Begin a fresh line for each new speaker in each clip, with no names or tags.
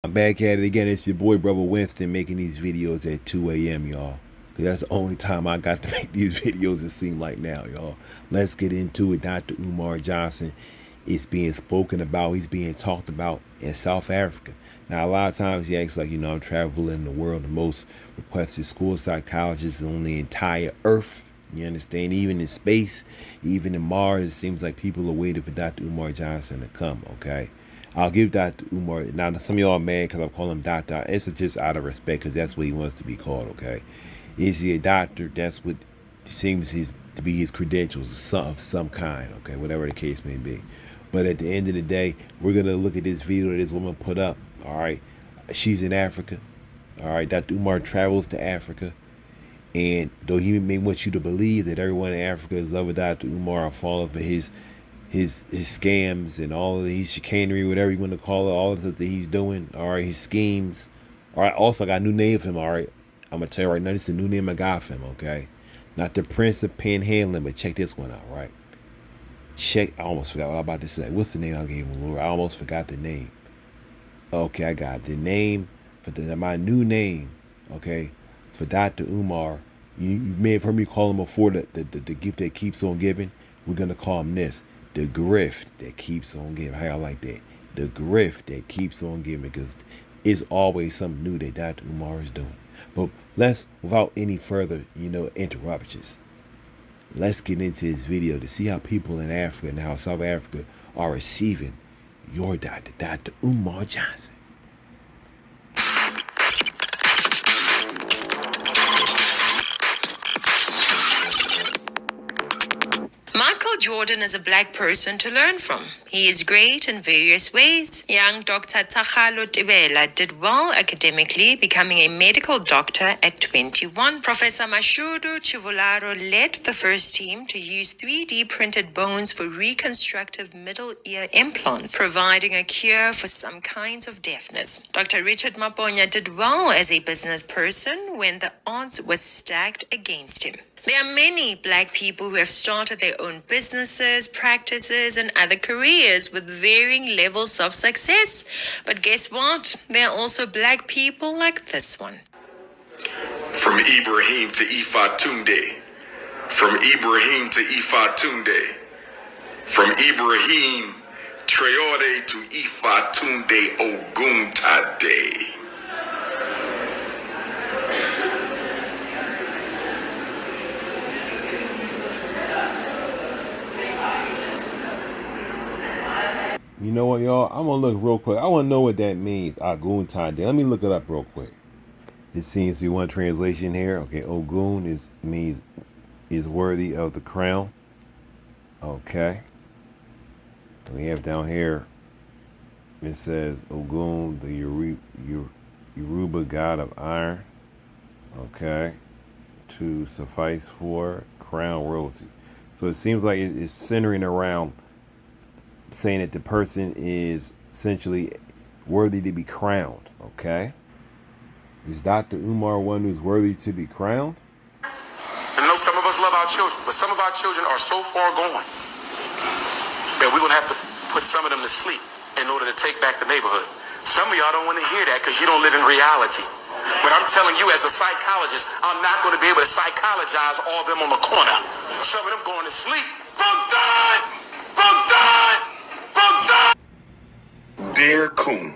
I'm back at it again. It's your boy, Brother Winston, making these videos at 2 a.m., y'all. Cause that's the only time I got to make these videos, it seems like now, y'all. Let's get into it. Dr. Umar Johnson is being spoken about. He's being talked about in South Africa. Now, a lot of times he acts like, I'm traveling the world, the most requested school psychologist on the entire earth. You understand? Even in space, even in Mars, it seems like people are waiting for Dr. Umar Johnson to come, okay? I'll give Dr. Umar, now some of y'all are mad because I'm calling him doctor. It's just out of respect because that's what he wants to be called, okay? Is he a doctor? That's what seems to be his credentials of some kind, okay? Whatever the case may be. But at the end of the day, we're going to look at this video that this woman put up, all right? She's in Africa, all right? Dr. Umar travels to Africa. And though he may want you to believe that everyone in Africa is loving Dr. Umar or falling for his scams and all of his chicanery, whatever you want to call it, all of the that he's doing, all right, his schemes. All right, also I got a new name for him, all right. I'm gonna tell you right now, this is a new name I got for him, okay? Not the Prince of Panhandling, but check this one out, right? I almost forgot what I'm about to say. What's the name I gave him, Lord? I almost forgot the name. Okay, I got the name for my new name, okay, for Dr. Umar. You may have heard me call him before the gift that keeps on giving. We're gonna call him this. The grift that keeps on giving. How y'all like that? The grift that keeps on giving, because it's always something new that Dr. Umar is doing. But let's, without any further, interruptions, let's get into this video to see how people in Africa and how South Africa are receiving your doctor, Dr. Umar Johnson.
Jordan is a black person to learn from. He is great in various ways. Young Dr. Takalo Tibela did well academically, becoming a medical doctor at 21. Professor Mashudu Chivularo led the first team to use 3D printed bones for reconstructive middle ear implants, providing a cure for some kinds of deafness. Dr. Richard Maponya did well as a business person when the odds were stacked against him. There are many black people who have started their own businesses, practices, and other careers with varying levels of success. But guess what? There are also black people like this one.
From Ibrahim to Ifatunde. From Ibrahim to Ifatunde. From Ibrahim Traore to Ifatunde Oguntade.
You know what, y'all? I'm going to look real quick. I want to know what that means. Ogun Tade. Let me look it up real quick. This seems to be one translation here. Okay, Ogun means worthy of the crown. Okay. We have down here, it says Ogun, the Yoruba god of iron. Okay. To suffice for crown royalty. So it seems like it's centering around saying that the person is essentially worthy to be crowned, okay? Is Dr. Umar one who's worthy to be crowned?
I know some of us love our children, but some of our children are so far gone that we're going to have to put some of them to sleep in order to take back the neighborhood. Some of y'all don't want to hear that because you don't live in reality. But I'm telling you, as a psychologist, I'm not going to be able to psychologize all of them on the corner. Some of them going to sleep. Dear Kun,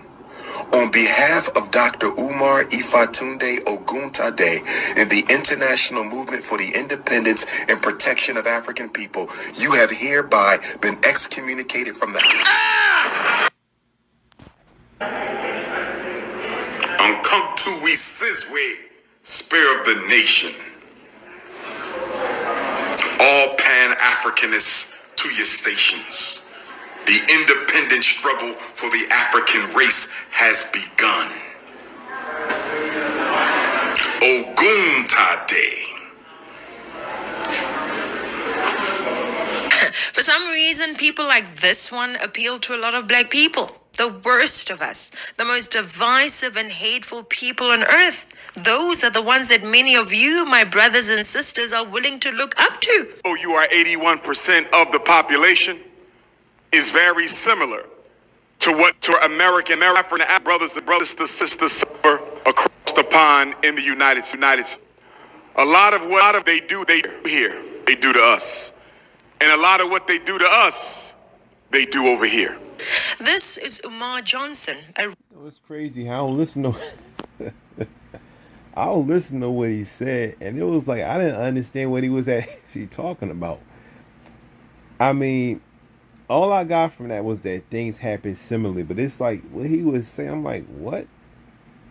on behalf of Dr. Umar Ifatunde Oguntade and the International Movement for the Independence and Protection of African People, you have hereby been excommunicated from the... Unkuntuwi Sizwe, Spear of the Nation. All Pan-Africanists to your stations. The independent struggle for the African race has begun. Oguntade.
For some reason, people like this one appeal to a lot of black people. The worst of us, the most divisive and hateful people on earth. Those are the ones that many of you, my brothers and sisters, are willing to look up to.
Oh, you are 81% of the population is very similar to American brothers and sisters suffer across the pond in the United States. A lot of what they do here, they do to us. And a lot of what they do to us, they do over here.
This is Umar Johnson,
It's crazy how I don't listen to I don't listen to what he said, and it was like I didn't understand what he was actually talking about. I mean, all I got from that was that things happen similarly, but it's like what he was saying. I'm like, what?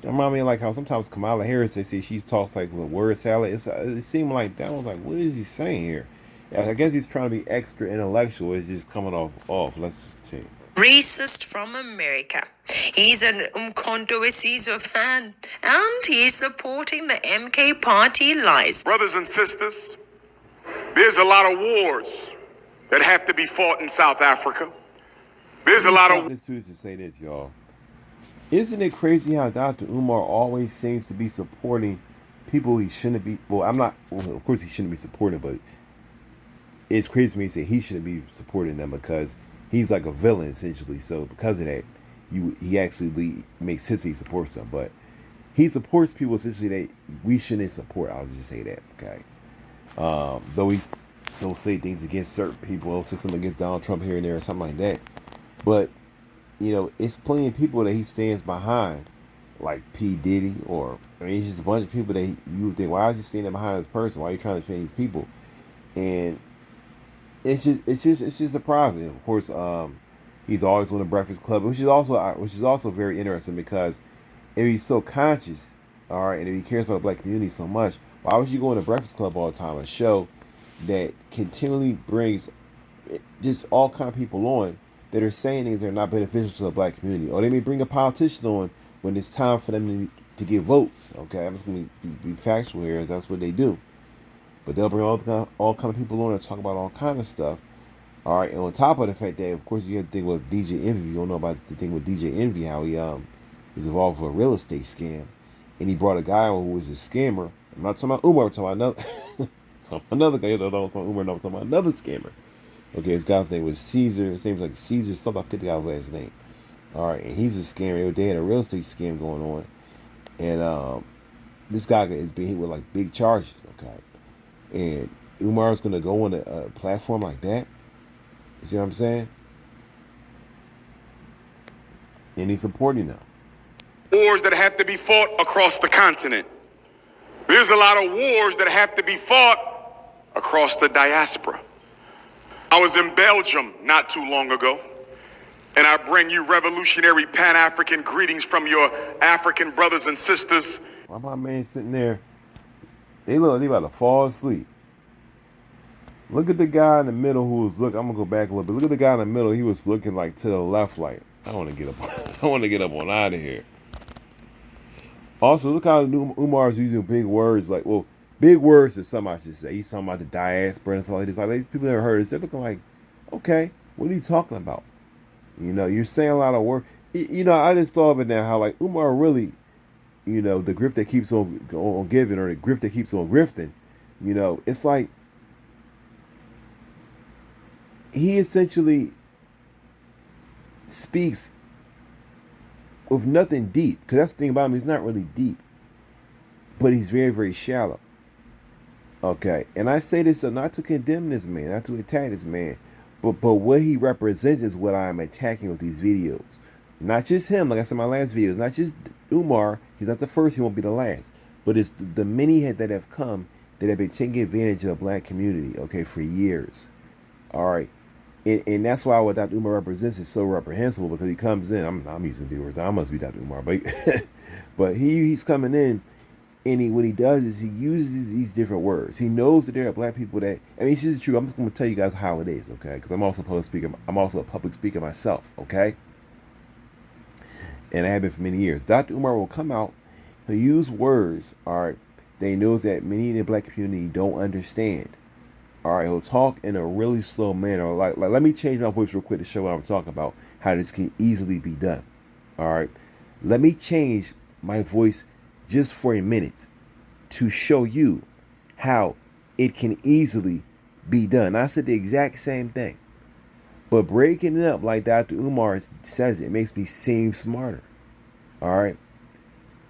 I mean, like how sometimes Kamala Harris, they say she talks like with word salad. It seemed like that. I was like, what is he saying here? I guess he's trying to be extra intellectual. It's just coming off. Let's just see.
racist from America. He's an Umkhonto weSizwe fan, and he's supporting the MK party lies.
Brothers and sisters, there's a lot of wars that have to be fought in South Africa. There's a lot of...
to say this, y'all. Isn't it crazy how Dr. Umar always seems to be supporting people he shouldn't be? Well, of course he shouldn't be supporting, but it's crazy to me to say he shouldn't be supporting them because he's like a villain essentially. So because of that, he actually makes history, he supports them. But he supports people essentially that we shouldn't support. I'll just say that, okay? Though he still say things against certain people, he'll say something against Donald Trump here and there or something like that. But it's plenty of people that he stands behind, like P. Diddy, it's just a bunch of people that you would think, why is he standing behind this person? Why are you trying to defend these people? And it's just surprising. Of course, he's always on the Breakfast Club, which is also very interesting because if he's so conscious, all right, and if he cares about the black community so much, why would you go on the Breakfast Club all the time? A show that continually brings just all kind of people on that are saying things that are not beneficial to the black community, or they may bring a politician on when it's time for them to get votes. Okay, I'm just going to be factual here, as that's what they do. But they'll bring all kind of people on and talk about all kind of stuff. All right, and on top of the fact that, of course, you have the thing with DJ Envy. You don't know about the thing with DJ Envy, how he was involved with a real estate scam, and he brought a guy on who was a scammer. I'm not talking about Umar, I'm talking about another guy. I'm talking Umar, no, I'm talking about another scammer. Okay, his guy's name was Caesar. His name was like Caesar something. I forget the guy's last name. All right, and he's a scammer. They had a real estate scam going on, and this guy is being hit with like big charges. Okay, and Umar's gonna go on a platform like that. You see what I'm saying? And he's supporting them.
Wars that have to be fought across the continent. There's a lot of wars that have to be fought across the diaspora. I was in Belgium not too long ago, and I bring you revolutionary Pan-African greetings from your African brothers and sisters.
Why my man sitting there? They look like they about to fall asleep. Look at the guy in the middle who was looking. I'm gonna go back a little bit. Look at the guy in the middle. He was looking like to the left, like I want to get up. I want to get up on out of here. Also, look how Umar's using big words like, well, big words is something I should say. He's talking about the diaspora and stuff like this. Like people never heard it. They're looking like, okay, what are you talking about? You're saying a lot of words. I just thought of it now how like Umar really, the grift that keeps on giving, or the grift that keeps on grifting. It's like he essentially speaks with nothing deep. Because that's the thing about him, he's not really deep. But he's very, very shallow. Okay. And I say this not to condemn this man, not to attack this man. But what he represents is what I'm attacking with these videos. Not just him, like I said in my last video. It's not just Umar. He's not the first, he won't be the last. But it's the many that have come that have been taking advantage of the black community, okay, for years. All right. And that's why what Dr. Umar represents is so reprehensible, because he comes in. I'm using big words. I must be Dr. Umar, but he's coming in, and what he does is he uses these different words. He knows that there are black people that, this is true. I'm just going to tell you guys how it is, okay? Because I'm also a public speaker. I'm also a public speaker myself, okay? And I have been for many years. Dr. Umar will come out. He'll use words, all right, that he knows that many in the black community don't understand. All right, he'll talk in a really slow manner. Like let me change my voice real quick to show what I'm talking about, how this can easily be done. All right, let me change my voice just for a minute to show you how it can easily be done. I said the exact same thing. But breaking it up like Dr. Umar says, it makes me seem smarter. All right.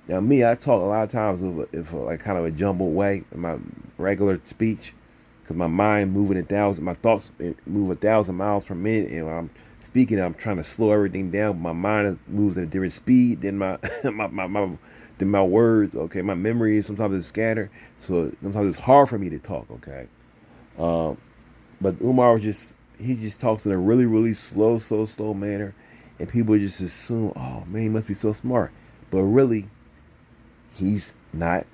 Now, me, I talk a lot of times with like kind of a jumbled way in my regular speech, because my mind my thoughts move 1,000 miles per minute, and when I'm speaking, I'm trying to slow everything down. My mind moves at a different speed than than my words. Okay, my memory is sometimes it's scattered, so sometimes it's hard for me to talk. Okay, but Umar he just talks in a really really slow manner, and people just assume, oh man, he must be so smart, but really, he's not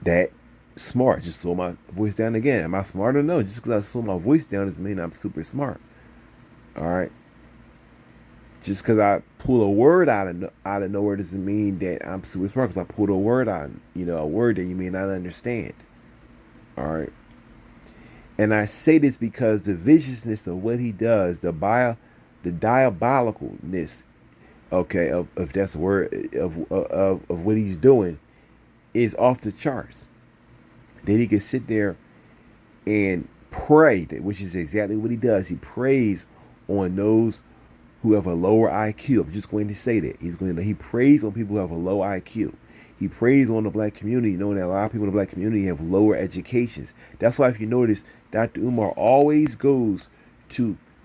that smart. Just slow my voice down again. Am I smart or no? Just because I slow my voice down doesn't mean I'm super smart. All right. Just because I pull a word out of nowhere doesn't mean that I'm super smart. Because I pulled a word out, a word that you may not understand. All right. And I say this because the viciousness of what he does, the diabolicalness, okay, of that's a word of what he's doing, is off the charts. Then he can sit there and pray, which is exactly what he does. He prays on those who have a lower IQ. I'm just going to say that. He prays on people who have a low IQ. He prays on the black community, knowing that a lot of people in the black community have lower educations. That's why, if you notice, Dr. Umar always he'll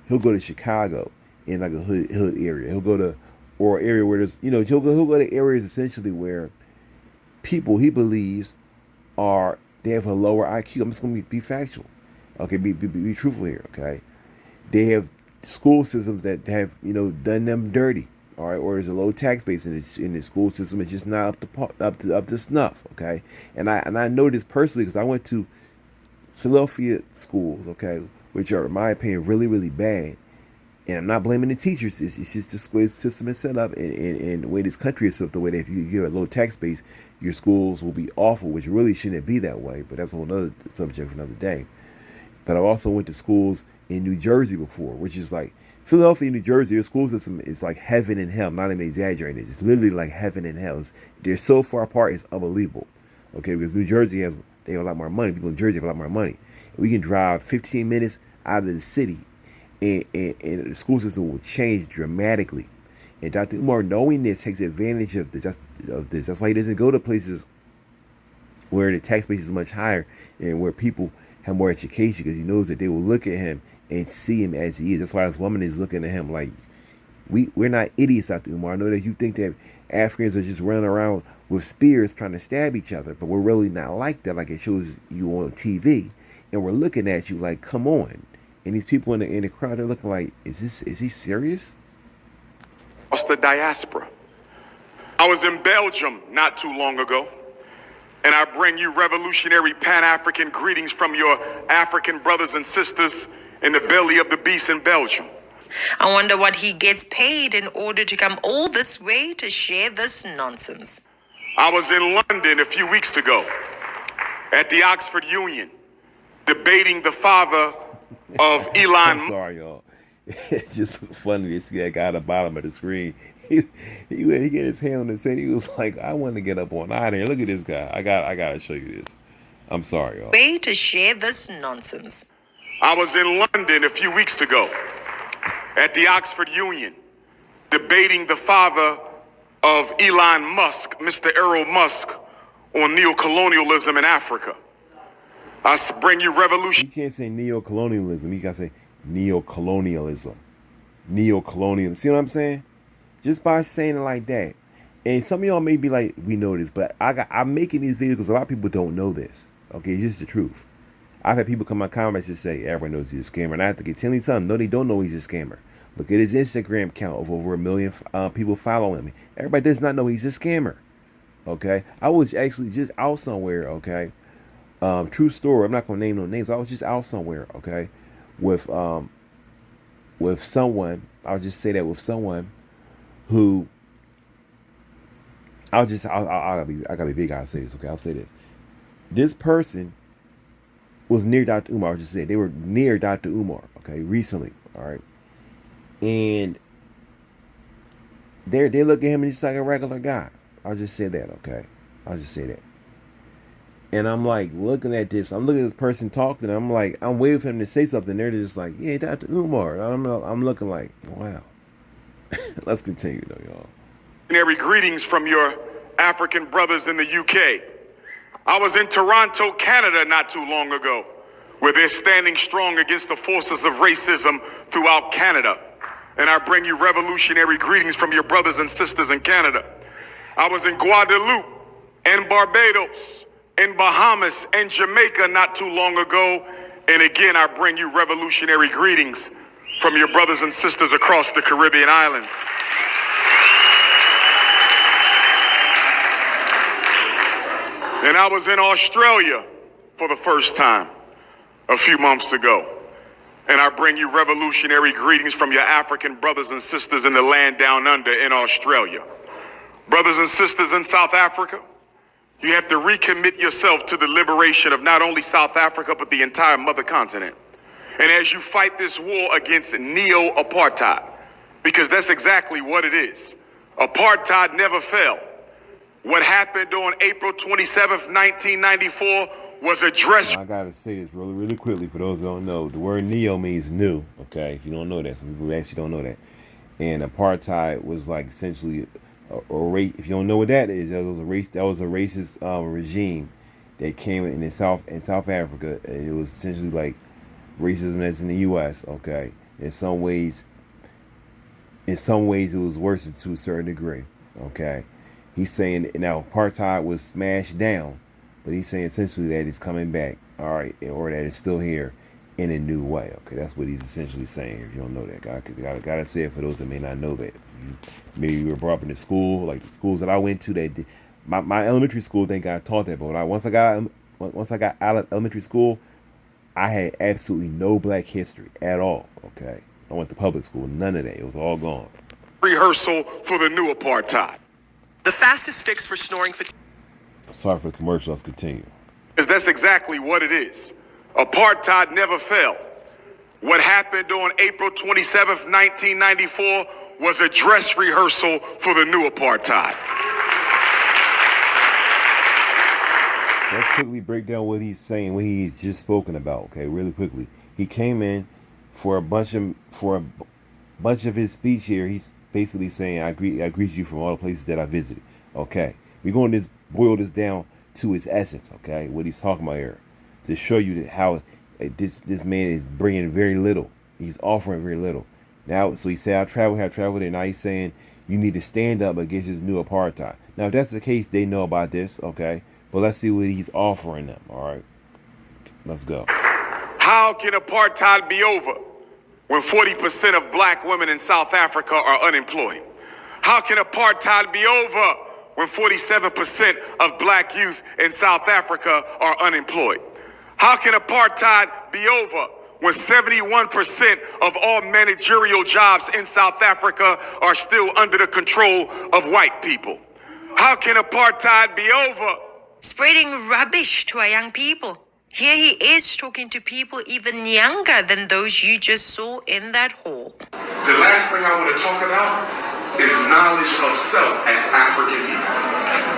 go to Chicago in like a hood area. He'll go to, or area where there's, he'll go to areas essentially where people he believes they have a lower IQ. I'm just going to be factual. Okay, be truthful here, okay? They have school systems that have, done them dirty. All right, or there's a low tax base in the school system. It's just not up to snuff, okay? And I know this personally because I went to Philadelphia schools, okay, which are, in my opinion, really, really bad. And I'm not blaming the teachers. It's just the way the system is set up, and the way this country is set up, the way that if you have a low tax base, your schools will be awful, which really shouldn't be that way. But that's a whole other subject for another day. But I also went to schools in New Jersey before, which is like Philadelphia, New Jersey. Your school system is like heaven and hell. I'm not even exaggerating. It's literally like heaven and hell. They're so far apart, it's unbelievable. Okay, because New Jersey they have a lot more money. People in Jersey have a lot more money. We can drive 15 minutes out of the city, and the school system will change dramatically. And Dr. Umar, knowing this, takes advantage of this. That's why he doesn't go to places where the tax base is much higher and where people have more education, because he knows that they will look at him and see him as he is. That's why this woman is looking at him like, we're not idiots, Dr. Umar. I know that you think that Africans are just running around with spears trying to stab each other, but we're really not like that, like it shows you on TV. And we're looking at you like, come on. And these people in the crowd, they're looking like, is he serious?
What's the diaspora? I was in Belgium not too long ago, and I bring you revolutionary Pan-African greetings from your African brothers and sisters in the belly of the beast in Belgium.
I wonder what he gets paid in order to come all this way to share this nonsense.
I was in London a few weeks ago at the Oxford Union debating the father of Elon.
I'm sorry, y'all. It's just funny to see that guy at the bottom of the screen. He get his hand on his head. He was like, I want to get up on out here. Look at this guy. I gotta show you this. I'm sorry, y'all.
Way to share this nonsense.
I was in London a few weeks ago at the Oxford Union debating the father of Elon Musk, Mr. Errol Musk, on neocolonialism in Africa. I bring you revolution.
You can't say neocolonialism. You gotta say neocolonialism. Neocolonialism. See what I'm saying? Just by saying it like that. And some of y'all may be like, we know this, but I'm making these videos because a lot of people don't know this. Okay, it's just the truth. I've had people come in my comments and say, everyone knows he's a scammer. And I have to continually tell them, no, they don't know he's a scammer. Look at his Instagram account of over 1 million people following him. Everybody does not know he's a scammer. Okay? I was actually just out somewhere, okay? True story. I'm not going to name no names. I was just out somewhere, okay? With someone. I'll just say that with someone who I gotta be big. I'll say this, okay? I'll say this. This person was near Dr. Umar. I'll just say they were near Dr. Umar, okay, recently, all right? And they look at him and he's like a regular guy. I'll just say that, okay? I'll just say that. And I'm like looking at this. I'm looking at this person talking. I'm like, I'm waiting for him to say something. They're just like, yeah, Dr. Umar. I'm looking like, wow. Let's continue though, y'all.
Greetings from your African brothers in the UK. I was in Toronto, Canada not too long ago, where they're standing strong against the forces of racism throughout Canada. And I bring you revolutionary greetings from your brothers and sisters in Canada. I was in Guadeloupe and Barbados, in Bahamas and Jamaica not too long ago. And again, I bring you revolutionary greetings from your brothers and sisters across the Caribbean islands. And I was in Australia for the first time a few months ago. And I bring you revolutionary greetings from your African brothers and sisters in the land down under in Australia. Brothers and sisters in South Africa, you have to recommit yourself to the liberation of not only South Africa, but the entire mother continent. And as you fight this war against neo-apartheid, because that's exactly what it is. Apartheid never fell. What happened on April 27th, 1994 was addressed.
Now, I gotta say this really, really quickly for those who don't know. The word neo means new, okay? If you don't know that, some people actually don't know that. And apartheid was like essentially a race. If you don't know what that is, that was a racist regime that came in South Africa. And it was essentially like racism that's in the U.S. Okay, in some ways it was worse to a certain degree. Okay, he's saying now apartheid was smashed down, but he's saying essentially that it's coming back. All right, or that it's still here in a new way. Okay, that's what he's essentially saying. If you don't know that, gotta say it for those that may not know that. Maybe you were brought up in the school, like the schools that I went to. That did, my elementary school, thank God, taught that. But once I got out of elementary school, I had absolutely no black history at all. Okay, I went to public school, none of that. It was all gone.
Rehearsal for the new apartheid.
The fastest fix for snoring fatigue.
Sorry for the commercial. Let's continue.
Because that's exactly what it is. Apartheid never fell. What happened on April 27th, 1994 was a dress rehearsal for the new apartheid.
Let's quickly break down what he's saying, what he's just spoken about. Okay, really quickly. He came in for a bunch of his speech here. He's basically saying, I greet you from all the places that I visited. Okay, we're going to boil this down to its essence. Okay, what he's talking about here, to show you that how this man is bringing very little. He's offering very little. Now, so he said, I traveled there. Now he's saying you need to stand up against this new apartheid. Now, if that's the case, they know about this. Okay. But let's see what he's offering them. All right, let's go.
How can apartheid be over when 40% of black women in South Africa are unemployed? How can apartheid be over when 47% of black youth in South Africa are unemployed? How can apartheid be over when 71% of all managerial jobs in South Africa are still under the control of white people? How can apartheid be over?
Spreading rubbish to our young people. Here he is talking to people even younger than those you just saw in that hall.
The last thing I want to talk about is knowledge of self as African people.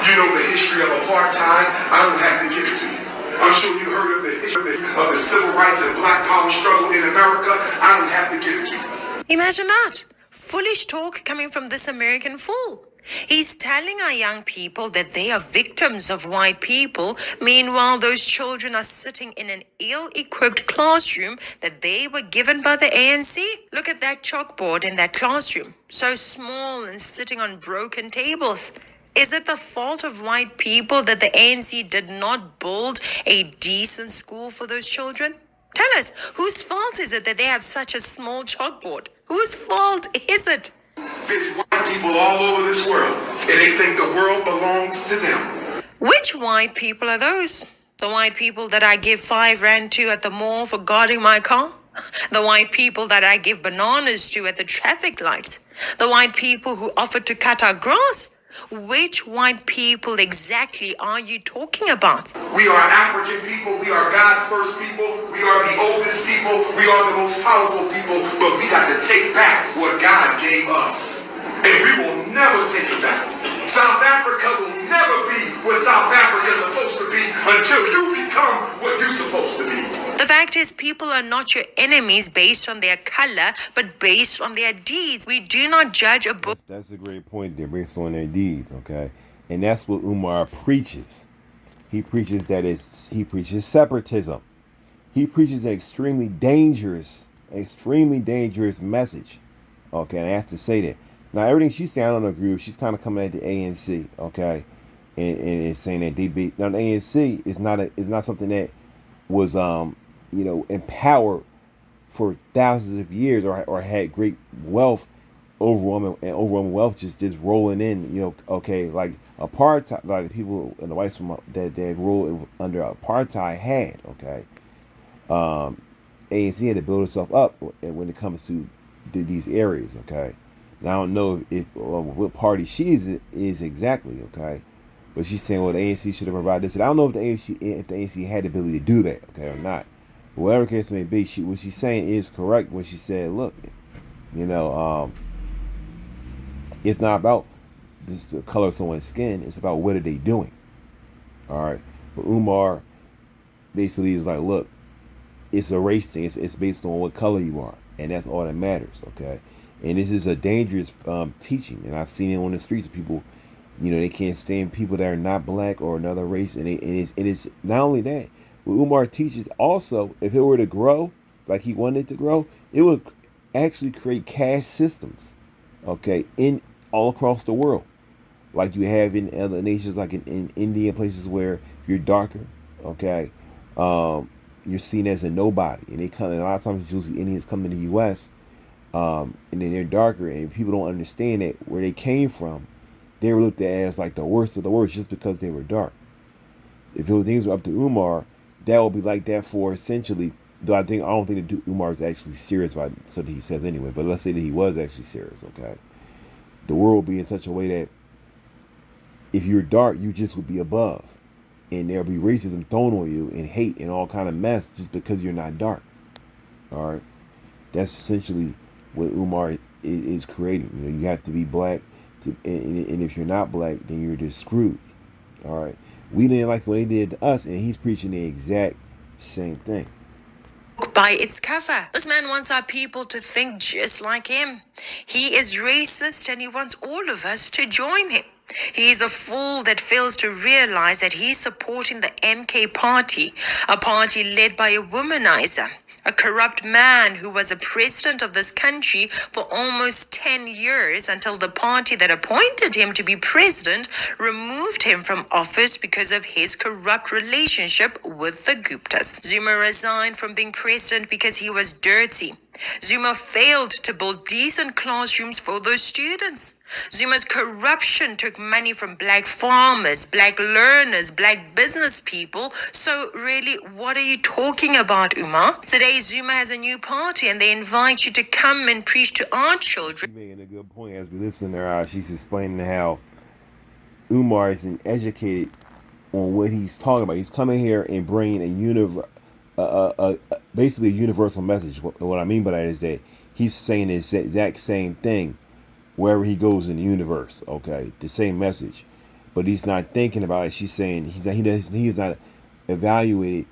You know the history of apartheid. I don't have to give it to you. I'm sure you heard of the history of the civil rights and black power struggle in America. I don't have to give it to you.
Imagine that. Foolish talk coming from this American fool. He's telling our young people that they are victims of white people. Meanwhile, those children are sitting in an ill-equipped classroom that they were given by the ANC. Look at that chalkboard in that classroom. So small and sitting on broken tables. Is it the fault of white people that the ANC did not build a decent school for those children? Tell us, whose fault is it that they have such a small chalkboard? Whose fault is it?
There's white people all over this world, and they think the world belongs to them.
Which white people are those? The white people that I give 5 rand to at the mall for guarding my car? The white people that I give bananas to at the traffic lights? The white people who offered to cut our grass? Which white people exactly are you talking about?
We are African people. We are God's first people. We are the oldest people. We are the most powerful people. But we got to take back what God gave us. And we will never take it back. South Africa will never be what South Africa you're supposed to be until you become what you're supposed to be.
The fact is, people are not your enemies based on their color, but based on their deeds. We do not judge a book.
That's a great point there, based on their deeds, okay? And that's what Umar preaches. He preaches he preaches separatism. He preaches an extremely dangerous message. Okay, and I have to say that. Now, everything she's saying, I don't agree with. She's kind of coming at the ANC, okay, and saying that now the ANC is not something that was empowered for thousands of years or had great wealth, overwhelming wealth just rolling in, okay, like apartheid, like the people in the whites from that ruled under apartheid had, okay. ANC had to build itself up when it comes to these areas, okay. Now I don't know if what party she is exactly, okay, but she's saying, well, the ANC should have provided this. And I don't know if the ANC had the ability to do that, okay, or not. But whatever the case may be, what she's saying is correct when she said, look, it's not about just the color of someone's skin. It's about what are they doing. All right. But Umar basically is like, look, it's a race thing. It's based on what color you are, and that's all that matters. Okay. And this is a dangerous teaching, and I've seen it on the streets. People, they can't stand people that are not black or another race, and it's not only that. What Umar teaches also, if it were to grow like he wanted it to grow, it would actually create caste systems, okay, in all across the world, like you have in other nations, like in India, places where you're darker, okay, you're seen as a nobody, and they come. And a lot of times, you'll see Indians come to the U.S. And then they're darker, and people don't understand that where they came from, they were looked at as like the worst of the worst just because they were dark. If things were up to Umar, that would be like that for essentially. Though I don't think that Umar is actually serious about something he says anyway. But let's say that he was actually serious. Okay, the world would be in such a way that if you're dark, you just would be above, and there'll be racism thrown on you and hate and all kind of mess just because you're not dark. All right, that's essentially what Umar is creating. You have to be black, and if you're not black, then you're just screwed. All right, we didn't like what they did to us, and he's preaching the exact same thing.
By its cover. This man wants our people to think just like him. He is racist, and he wants all of us to join him. He is a fool that fails to realize that he's supporting the MK party, a party led by a womanizer, a corrupt man who was a president of this country for almost 10 years until the party that appointed him to be president removed him from office because of his corrupt relationship with the Guptas. Zuma resigned from being president because he was dirty. Zuma failed to build decent classrooms for those students. Zuma's corruption took money from black farmers, black learners, black business people. So really, what are you talking about, Umar? Today, Zuma has a new party, and they invite you to come and preach to our children.
She's making a good point as we listen to her. She's explaining how Umar isn't educated on what he's talking about. He's coming here and bringing basically a universal message. What I mean by that is that he's saying the exact same thing wherever he goes in the universe. Okay, the same message, but he's not thinking about it. She's saying he's not evaluated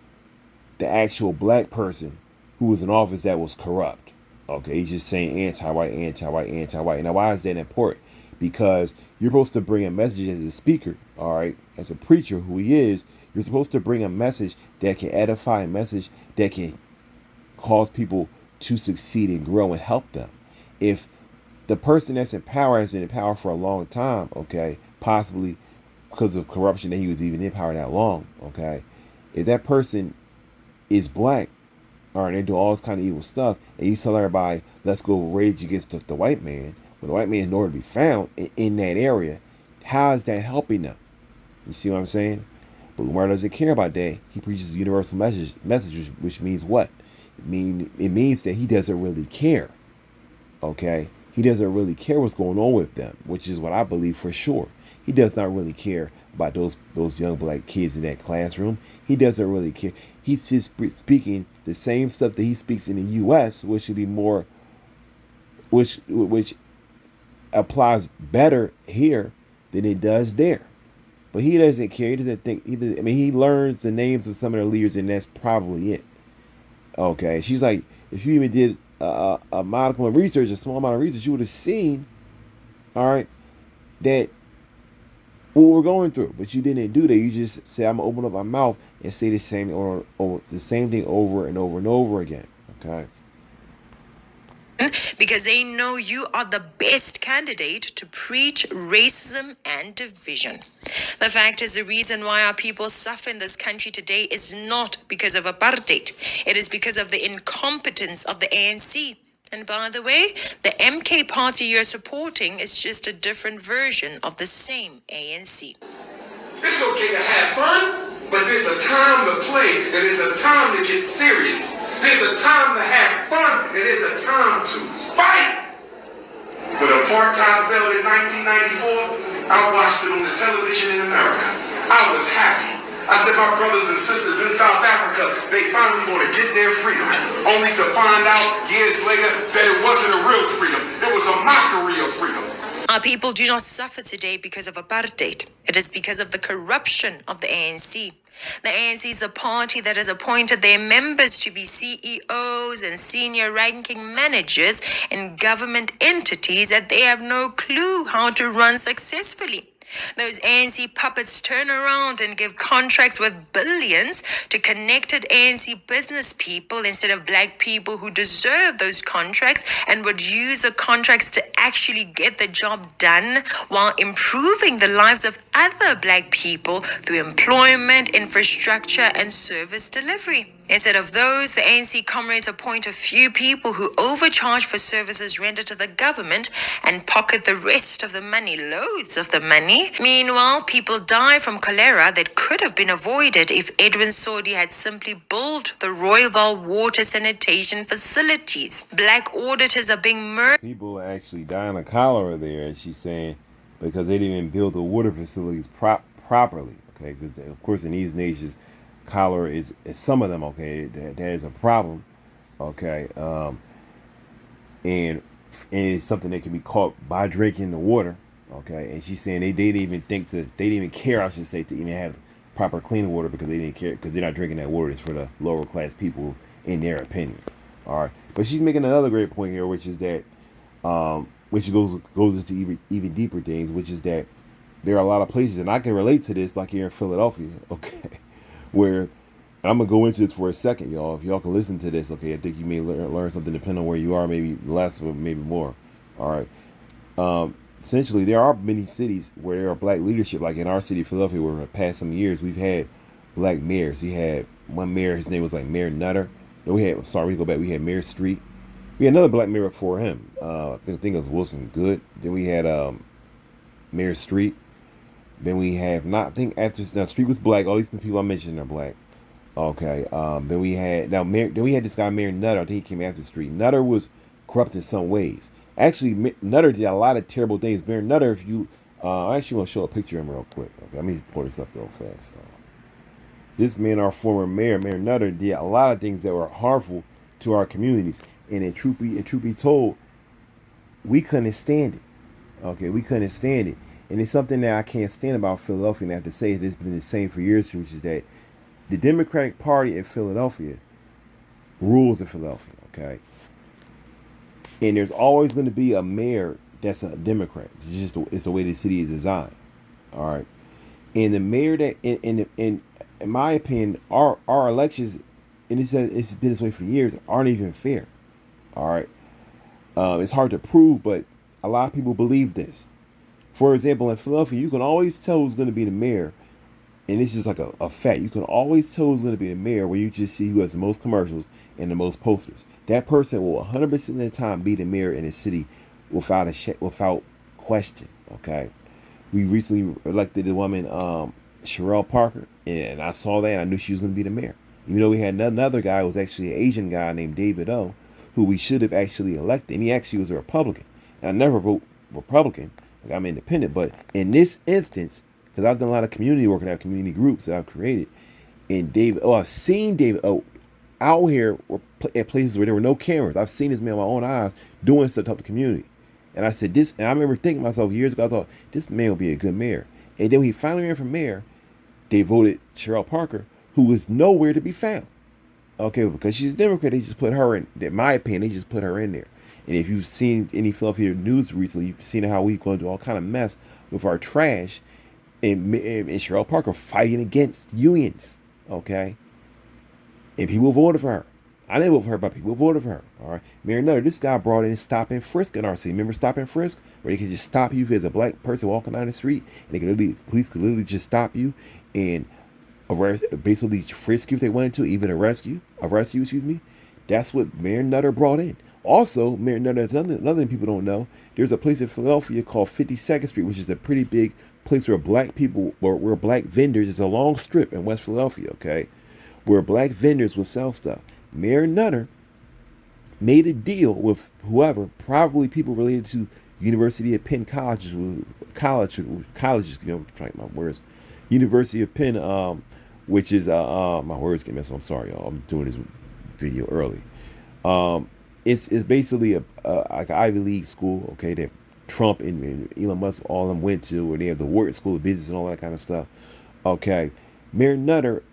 the actual black person who was in office that was corrupt. Okay, he's just saying anti-white, anti-white, anti-white. Now, why is that important? Because you're supposed to bring a message as a speaker, all right, as a preacher who he is. You're supposed to bring a message that can edify, a message that can cause people to succeed and grow and help them. If the person that's in power has been in power for a long time, okay, possibly because of corruption that he was even in power that long, okay, if that person is black, all right, they do all this kind of evil stuff, and you tell everybody, let's go rage against the white man, when the white man is nowhere to be found in that area, how is that helping them? You see what I'm saying? But Umar doesn't care about that. He preaches a universal message, which means what? It means that he doesn't really care. Okay? He doesn't really care what's going on with them, which is what I believe for sure. He does not really care about those young black kids in that classroom. He doesn't really care. He's just speaking the same stuff that he speaks in the U.S., which should be more, which applies better here than it does there. But he doesn't care. He doesn't think. I mean, he learns the names of some of the leaders, and that's probably it. Okay. She's like, if you even did a modicum of research, a small amount of research, you would have seen, all right, that what we're going through. But you didn't do that. You just say, I'm gonna open up my mouth and say the same the same thing over and over and over again. Okay.
Because they know you are the best candidate to preach racism and division. The fact is, the reason why our people suffer in this country today is not because of apartheid. It is because of the incompetence of the ANC. And by the way, the MK party you're supporting is just a different version of the same ANC.
It's okay to have fun, but there's a time to play, and there's a time to get serious. There's a time to have fun, and there's a time to fight. When apartheid fell in 1994, I watched it on the television in America. I was happy. I said, my brothers and sisters in South Africa, they finally want to get their freedom. Only to find out years later that it wasn't a real freedom. It was a mockery of freedom.
Our people do not suffer today because of apartheid. It is because of the corruption of the ANC. The ANC is a party that has appointed their members to be CEOs and senior ranking managers in government entities that they have no clue how to run successfully. Those ANC puppets turn around and give contracts with billions to connected ANC business people instead of black people who deserve those contracts and would use the contracts to actually get the job done while improving the lives of other black people through employment, infrastructure, and service delivery. Instead of those, the ANC comrades appoint a few people who overcharge for services rendered to the government and pocket the rest of the money, loads of the money. Meanwhile, people die from cholera that could have been avoided if Edwin Sodi had simply built the Rooiwal water sanitation facilities. Black auditors are being murdered.
People are actually dying of cholera there, as she's saying, because they didn't even build the water facilities properly. Okay, because of course in these nations, cholera is some of them, okay, that is a problem, okay, and it's something that can be caught by drinking the water, okay. And she's saying they didn't even care, I should say, to even have proper clean water because they didn't care, because they're not drinking that water. It's for the lower class people, in their opinion. All right, but she's making another great point here, which is that, which goes into even deeper things, which is that there are a lot of places, and I can relate to this, like here in Philadelphia, okay, where, and I'm gonna go into this for a second, y'all. If y'all can listen to this, okay, I think you may learn something depending on where you are, maybe less or maybe more. All right. Essentially, there are many cities where there are black leadership, like in our city, Philadelphia, where in the past some years we've had black mayors. We had one mayor, his name was like Mayor Nutter. We had Mayor Street. We had another black mayor before him. I think it was Wilson Good. Then we had Mayor Street. Then we have Street was black. All these people I mentioned are black. Okay. Then we had this guy Mayor Nutter. I think he came after Street. Nutter was corrupt in some ways. Actually, Nutter did a lot of terrible things. Mayor Nutter, if you, I actually want to show a picture of him real quick. Okay, let me pull this up real fast. This man, our former mayor, Mayor Nutter, did a lot of things that were harmful to our communities. And in truth be told, we couldn't stand it. Okay, we couldn't stand it. And it's something that I can't stand about Philadelphia, and I have to say it has been the same for years, which is that the Democratic Party in Philadelphia rules in Philadelphia, okay? And there's always going to be a mayor that's a Democrat. It's the way the city is designed, all right? And the mayor that, in my opinion, our elections, and it's been this way for years, aren't even fair, all right? It's hard to prove, but a lot of people believe this. For example, in Philadelphia, you can always tell who's going to be the mayor, and this is like a fact. You can always tell who's going to be the mayor when you just see who has the most commercials and the most posters. That person will 100% of the time be the mayor in the city without question. Okay, we recently elected a woman, Sherelle Parker, and I saw that and I knew she was going to be the mayor. Even though we had another guy who was actually an Asian guy named David O, who we should have actually elected, and he actually was a Republican. And I never vote Republican. I'm independent, but in this instance, because I've done a lot of community work and I have community groups that I've created, and I've seen David out here at places where there were no cameras. I've seen this man with my own eyes doing stuff to help the community. And I said this, and I remember thinking to myself years ago, I thought, this man will be a good mayor. And then when he finally ran for mayor, they voted Cheryl Parker, who was nowhere to be found. Okay, because she's a Democrat, they just put her in my opinion, they just put her in there. And if you've seen any Philadelphia news recently, you've seen how we've gone through all kind of mess with our trash and Cheryl Parker fighting against unions. Okay? And people voted for her. I didn't vote for her, but people voted for her. All right. Mayor Nutter, this guy brought in stop and frisk in our city. Remember stop and frisk? Where they could just stop you if there's a black person walking down the street, and they could literally, police could literally just stop you and arrest, basically frisk you if they wanted to, even arrest you, excuse me. That's what Mayor Nutter brought in. Also, Mayor Nutter, another thing people don't know, there's a place in Philadelphia called 52nd Street, which is a pretty big place where black people, where black vendors, it's a long strip in West Philadelphia, okay, where black vendors will sell stuff. Mayor Nutter made a deal with whoever, probably people related to University of Penn colleges, you know, trying my words, University of Penn, which is my words get messed up. I'm sorry, y'all. I'm doing this video early. It's basically a like an Ivy League school, okay, that Trump and Elon Musk all of them went to, where they have the Wharton School of Business and all that kind of stuff. Okay, Mayor Nutter,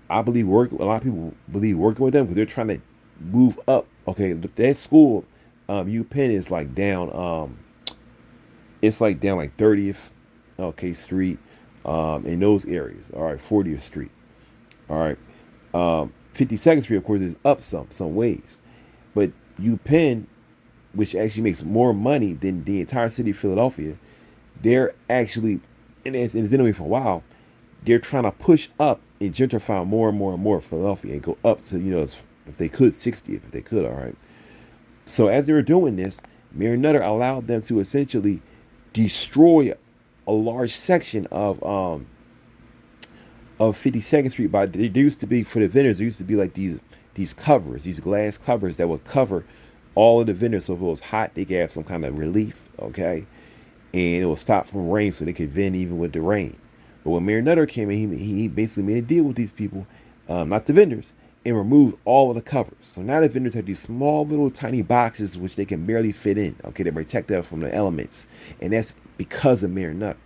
I believe a lot of people believe working with them because they're trying to move up. Okay, that school, UPenn is like down, it's like down like 30th, okay, Street, in those areas. All right, 40th Street. All right, 52nd Street, of course, is up some ways, but UPenn, which actually makes more money than the entire city of Philadelphia, they're actually, and it's been away for a while, they're trying to push up and gentrify more and more and more Philadelphia and go up to, you know, if they could, 60th, if they could, all right. So as they were doing this, Mayor Nutter allowed them to essentially destroy a large section of 52nd Street. By there used to be, for the vendors, there used to be like these covers, these glass covers that would cover all of the vendors, so if it was hot, they could have some kind of relief, okay, and it will stop from rain, so they could vend even with the rain. But when Mayor Nutter came in, he basically made a deal with these people, not the vendors, and removed all of the covers. So now the vendors have these small little tiny boxes which they can barely fit in, okay, to protect them from the elements, and that's because of Mayor Nutter.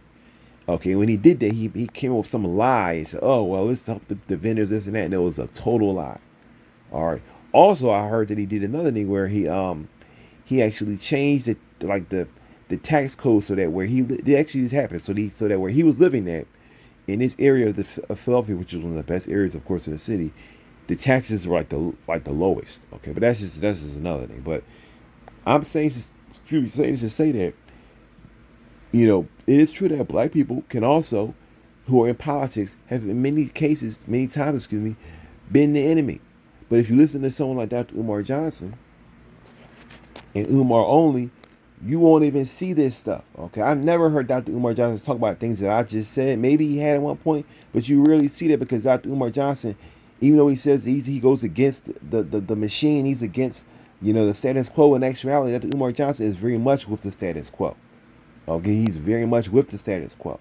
Okay, when he did that, he came up with some lie and said, oh, well, let's help the vendors, this and that, and it was a total lie. All right. Also, I heard that he did another thing where he actually changed the tax code so that where it actually just happened, so that where he was living at, in this area of Philadelphia, which is one of the best areas, of course, in the city, the taxes were like the lowest. Okay, but that's just another thing. But I'm saying this to say that, you know, it is true that black people can also, who are in politics, have in many times, been the enemy. But if you listen to someone like Dr. Umar Johnson and Umar only, you won't even see this stuff. Okay, I've never heard Dr. Umar Johnson talk about things that I just said. Maybe he had at one point, but you rarely see that because Dr. Umar Johnson, even though he says he goes against the machine, he's against, you know, the status quo. In actuality, Dr. Umar Johnson is very much with the status quo. Okay, he's very much with the status quo.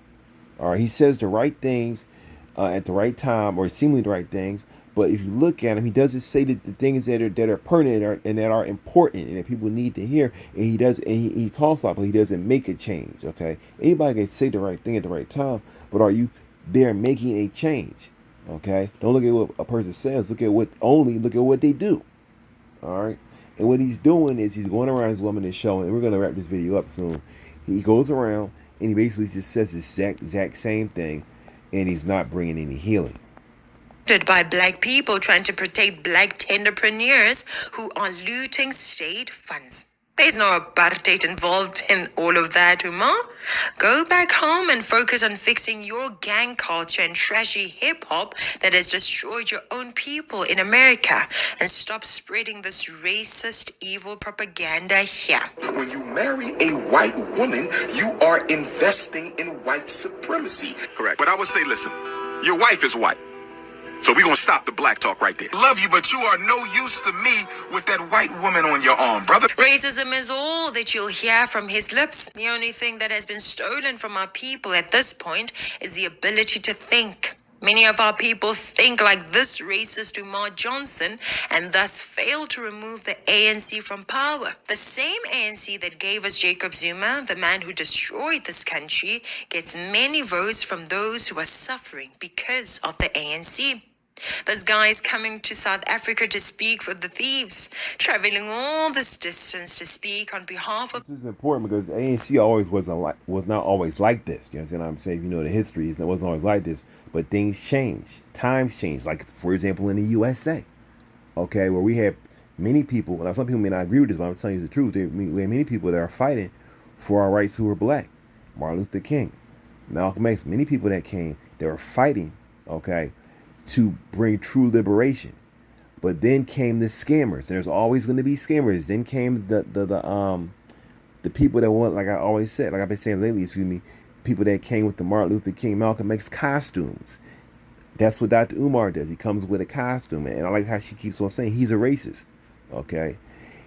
All right, he says the right things at the right time, or seemingly the right things. But if you look at him, he doesn't say that the things that are pertinent and that are important and that people need to hear. And he talks a lot, but he doesn't make a change. Okay, anybody can say the right thing at the right time, but are you there making a change? Okay, don't look at what a person says. Look at what they do. All right, and what he's doing is he's going around his woman and showing. And we're gonna wrap this video up soon. He goes around and he basically just says the exact same thing, and he's not bringing any healing.
By black people trying to protect black entrepreneurs who are looting state funds. There's no apartheid involved in all of that, Umar. Go back home and focus on fixing your gang culture and trashy hip-hop that has destroyed your own people in America, and stop spreading this racist, evil propaganda here.
When you marry a white woman, you are investing in white supremacy. Correct. But I would say, listen, your wife is white. So we're going to stop the black talk right there. Love you, but you are no use to me with that white woman on your arm, brother.
Racism is all that you'll hear from his lips. The only thing that has been stolen from our people at this point is the ability to think. Many of our people think like this racist Umar Johnson and thus fail to remove the ANC from power. The same ANC that gave us Jacob Zuma, the man who destroyed this country, gets many votes from those who are suffering because of the ANC. This guy is coming to South Africa to speak for the thieves, traveling all this distance to speak on behalf of.
This is important because the ANC always was not always like this. You know what I'm saying? You know the history, it wasn't always like this. But things change, times change. Like for example, in the USA, okay, where we have many people. Now some people may not agree with this, but I'm telling you the truth. We have many people that are fighting for our rights who are black. Martin Luther King, Malcolm X, many people that came, they were fighting, okay, to bring true liberation. But then came the scammers. There's always going to be scammers. Then came the people that want, like I always said, like I've been saying lately, excuse me, people that came with the Martin Luther King, Malcolm X costumes. That's what Dr. Umar does. He comes with a costume, and I like how she keeps on saying he's a racist. Okay,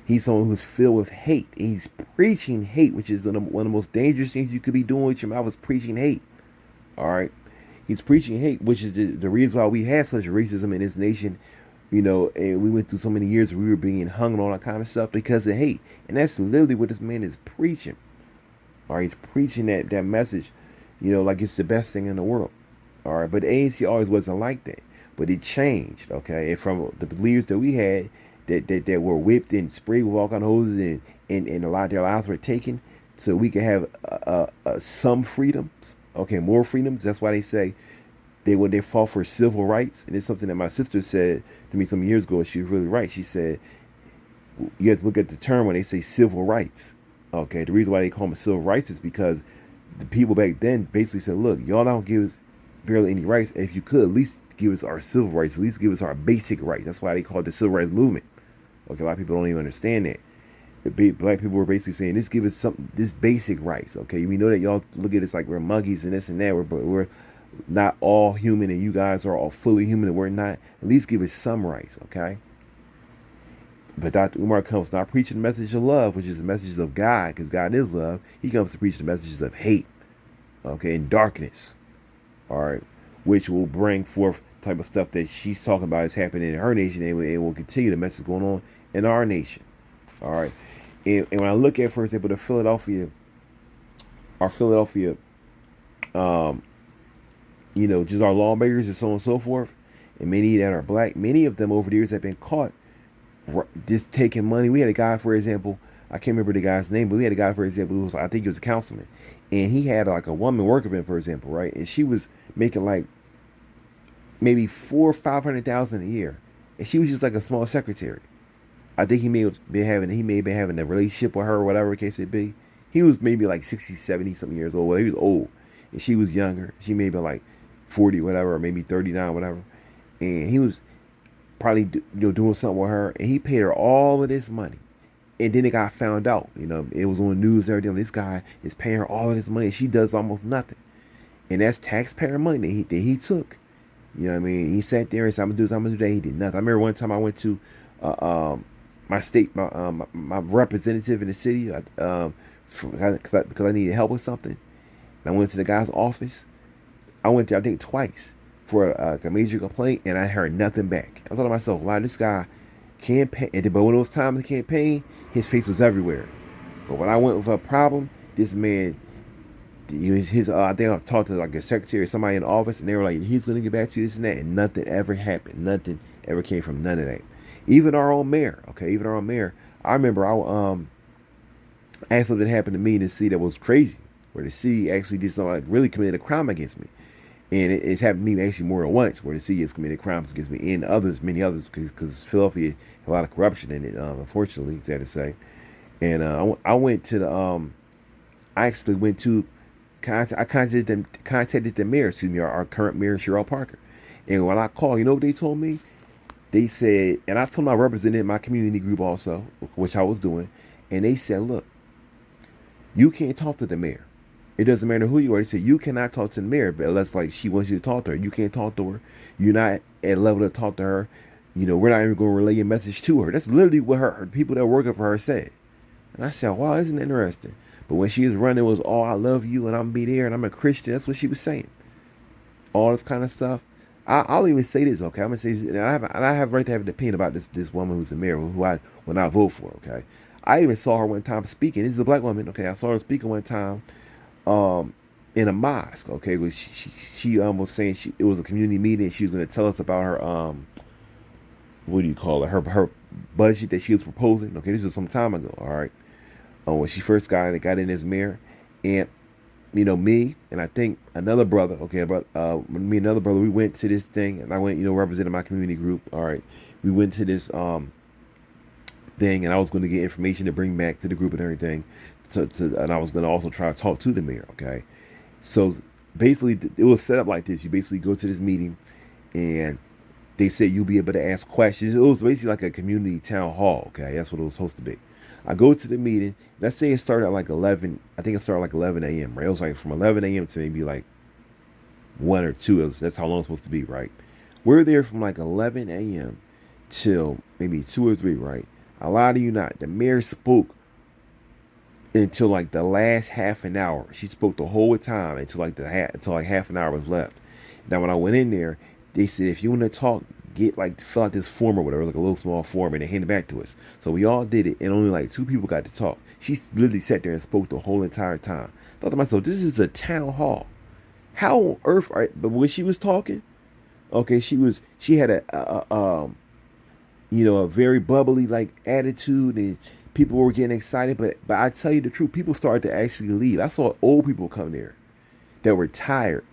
he's someone who's filled with hate. He's preaching hate, which is one of the most dangerous things you could be doing with your mouth, is preaching hate. All right, he's preaching hate, which is the reason why we have such racism in this nation. You know, and we went through so many years where we were being hung and all that kind of stuff because of hate. And that's literally what this man is preaching. All right, he's preaching that message, you know, like it's the best thing in the world. All right, but the ANC always wasn't like that. But it changed, okay? And from the leaders that we had that were whipped and sprayed with all kind of hoses and a lot of their lives were taken so we could have some freedoms, okay, more freedoms. That's why they say they fought for civil rights. And it's something that my sister said to me some years ago, and she was really right. She said, you have to look at the term when they say civil rights. Okay, the reason why they call them civil rights is because the people back then basically said, look, y'all don't give us barely any rights. If you could, at least give us our civil rights, at least give us our basic rights. That's why they call it the civil rights movement. Okay, a lot of people don't even understand that. The black people were basically saying, this give us this basic rights. Okay, we know that y'all look at us like we're monkeys and this and that, but we're not all human, and you guys are all fully human, and we're not. At least give us some rights, okay? But Dr. Umar comes not preaching the message of love, which is the message of God, because God is love. He comes to preach the messages of hate, okay, and darkness, all right, which will bring forth type of stuff that she's talking about is happening in her nation, and it will continue the message going on in our nation, all right? And when I look at, for example, our Philadelphia, you know, just our lawmakers and so on and so forth, and many that are black, many of them over the years have been caught just taking money. We had a guy, for example, I can't remember the guy's name, but we had a guy, for example, who was, I think he was a councilman, and he had like a woman working for him, for example, right? And she was making like maybe $400,000 or $500,000 a year, and she was just like a small secretary. I think he may have been having a relationship with her, or whatever the case may be. He was maybe like 60, 70 something years old. Well, he was old, and she was younger. She may have been like 40, whatever, or maybe 39, whatever. And he was probably doing something with her, and he paid her all of this money. And then it got found out, you know, it was on the news and everything. This guy is paying her all of this money, and she does almost nothing. And that's taxpayer money that he took. You know what I mean? He sat there and said, I'm gonna do that. He did nothing. I remember one time I went to my state, my representative in the city, because I needed help with something. And I went to the guy's office. I went there, I think, twice for a major complaint, and I heard nothing back. I thought to myself, wow, this guy campaign. But when it was time to campaign, his face was everywhere. But when I went with a problem, this man, I think I talked to like a secretary or somebody in the office, and they were like, he's going to get back to you, this and that, and nothing ever happened. Nothing ever came from none of that. Even our own mayor, okay, I remember I had something happen to me in the city that was crazy, where the city actually did something, like really committed a crime against me. And it's happened to me actually more than once, where the city has committed crimes against me, and many others, because Philadelphia had a lot of corruption in it, unfortunately, sad to say. And I went to I contacted the mayor, our current mayor, Cheryl Parker. And when I called, you know what they told me? They said, and I told them I represented my community group also, which I was doing, and they said, look, you can't talk to the mayor. It doesn't matter who you are. They said, you cannot talk to the mayor, but unless like she wants you to talk to her. You can't talk to her. You're not at a level to talk to her. You know, we're not even going to relay your message to her. That's literally what her people that work for her said. And I said, wow, isn't that interesting? But when she was running, it was, oh, I love you, and I'm going to be there, and I'm a Christian. That's what she was saying. All this kind of stuff. I'll even say this, okay? I'm gonna say, and I have right to have an opinion about this woman who's the mayor, who I will not vote for, okay? I even saw her one time speaking. This is a black woman, okay? I saw her speaking one time, in a mosque, okay? Where she was saying it was a community meeting. She was gonna tell us about her what do you call it? Her budget that she was proposing. Okay, this was some time ago. All right, when she first got in as mayor, and me and I think another brother. Okay, but me and another brother, we went to this thing, and I went representing my community group. All right, we went to this thing, and I was going to get information to bring back to the group and everything. And I was going to also try to talk to the mayor. Okay, so basically it was set up like this. You basically go to this meeting, and they said you'll be able to ask questions. It was basically like a community town hall. Okay, that's what it was supposed to be. I go to the meeting. Let's say it started at like 11. I think it started like 11 a.m. Right? It was like from 11 a.m. to maybe like 1 or 2. That's how long it's supposed to be, right? We're there from like 11 a.m. till maybe 2 or 3, right? I lie to you not. The mayor spoke until like the last half an hour. She spoke the whole time until like half an hour was left. Now when I went in there, they said if you want to talk, fill out this form or whatever, like a little small form, and they hand it back to us. So we all did it, and only like 2 people got to talk. She literally sat there and spoke the whole entire time. I thought to myself, this is a town hall. How on earth? But when she was talking, okay, she had a very bubbly like attitude, and people were getting excited. But I tell you the truth, people started to actually leave. I saw old people come there that were tired.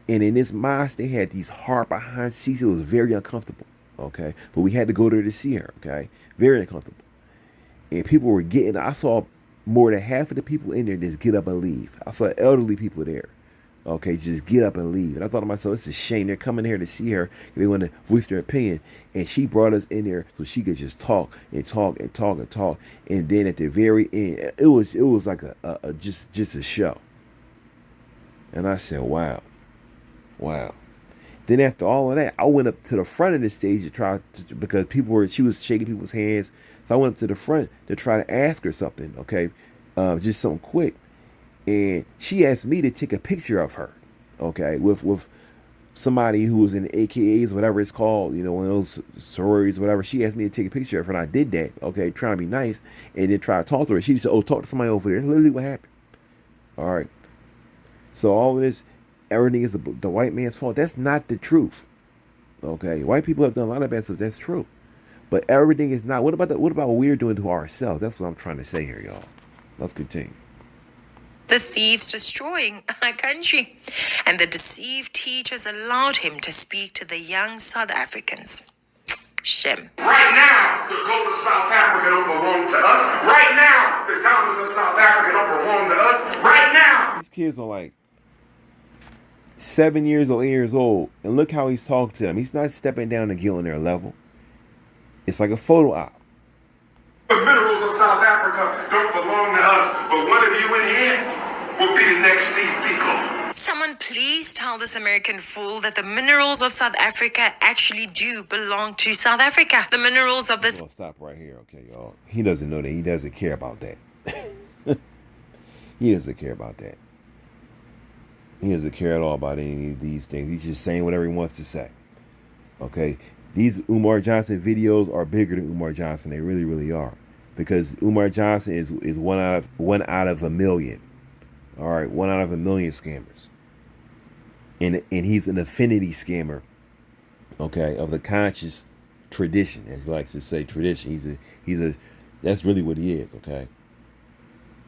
And in this mosque, they had these hard behind seats. It was very uncomfortable, okay? But we had to go there to see her, okay? Very uncomfortable. And people were I saw more than half of the people in there just get up and leave. I saw elderly people there, okay, just get up and leave. And I thought to myself, it's a shame. They're coming here to see her. They want to voice their opinion. And she brought us in there so she could just talk and talk and talk and talk. And then at the very end, it was like just a show. And I said, wow. Then after all of that, I went up to the front of the stage because she was shaking people's hands. So I went up to the front to try to ask her something, okay, just something quick. And she asked me to take a picture of her, okay, with somebody who was in the AKAs, whatever it's called, one of those sororities, whatever. She asked me to take a picture of her, and I did that, okay, trying to be nice, and then try to talk to her. She said, "Oh, talk to somebody over there." That's literally what happened. All right. So all of this. Everything is the white man's fault. That's not the truth. Okay, white people have done a lot of bad stuff. That's true, but everything is not. What about what we're doing to ourselves? That's what I'm trying to say here, y'all. Let's continue.
The thieves destroying our country, and the deceived teachers allowed him to speak to the young South Africans. Shem.
Right now, the gold of South Africa don't belong to us. Right now, the diamonds of South Africa don't belong to us. Right now.
These kids are like 7 years or 8 years old, and look how he's talking to them. He's not stepping down and getting on their level. It's like a photo op.
The minerals of South Africa don't belong to us, but one of you in here will be the next Steve Biko.
Someone please tell this American fool that the minerals of South Africa actually do belong to South Africa. The minerals of this...
I'll stop right here, okay, y'all. He doesn't know that. He doesn't care about that. He doesn't care about that. He doesn't care at all about any of these things. He's just saying whatever he wants to say. Okay? These Umar Johnson videos are bigger than Umar Johnson. They really, really are. Because Umar Johnson is one out of a million. All right? 1 out of a million scammers. And he's an affinity scammer, okay, of the conscious tradition, as he likes to say, tradition. That's really what he is, okay?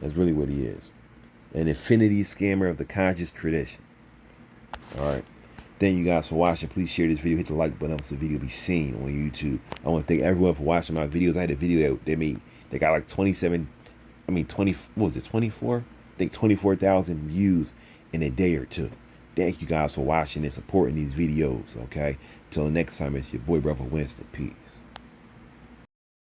That's really what he is. An affinity scammer of the conscious tradition. All right. Thank you guys for watching. Please share this video. Hit the like button so the video be seen on YouTube. I want to thank everyone for watching my videos. I had a video they got like 24? I think 24,000 views in a day or two. Thank you guys for watching and supporting these videos, okay? Till next time, it's your boy, brother Winston. Peace.